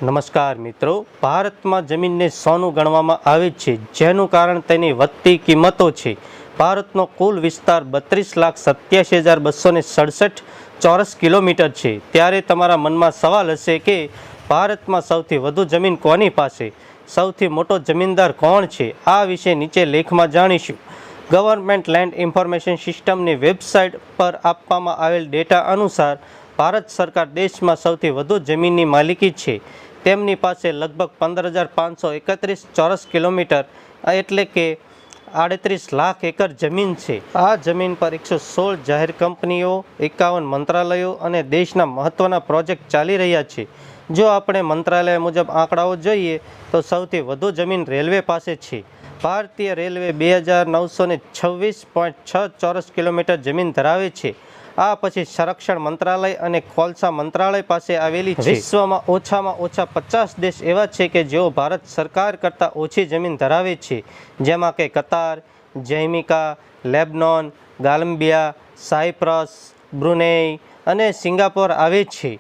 નમસ્કાર મિત્રો, ભારતમાં જમીનને સોનું ગણવામાં આવે છે, જેનું કારણ તેની વધતી કિંમતો છે. ભારતનો કુલ વિસ્તાર 32,87,267 ચોરસ કિલોમીટર છે. ત્યારે તમારા મનમાં સવાલ હશે કે ભારતમાં સૌથી વધુ જમીન કોની પાસે, સૌથી મોટો જમીનદાર કોણ છે? આ વિશે નીચે લેખમાં જાણીશું. ગવર્મેન્ટ લેન્ડ ઇન્ફોર્મેશન સિસ્ટમની વેબસાઇટ પર આપવામાં આવેલ ડેટા અનુસાર ભારત સરકાર દેશમાં સૌથી વધુ જમીનની માલિકી છે. તેમની પાસે લગભગ 15,531 ચોરસ કિલોમીટર એટલે કે 38 લાખ એકર જમીન છે. આ જમીન પર 116 જાહેર કંપનીઓ, 51 મંત્રાલયો અને દેશના મહત્ત્વના પ્રોજેક્ટ ચાલી રહ્યા છે. જો આપણે મંત્રાલય મુજબ આંકડાઓ જોઈએ તો સૌથી વધુ જમીન રેલવે પાસે છે. ભારતીય રેલવે 2,926.6 ચોરસ કિલોમીટર જમીન ધરાવે છે. આ પછી સંરક્ષણ મંત્રાલય અને કોલસા મંત્રાલય પાસે આવેલી છે. વિશ્વમાં ઓછામાં ઓછા 50 દેશ એવા છે કે જેઓ ભારત સરકાર કરતાં ઓછી જમીન ધરાવે છે, જેમાં કે કતાર, જમૈકા, લેબનોન, ગામ્બિયા, સાયપ્રસ, બ્રુનેઈ અને સિંગાપોર આવે છે.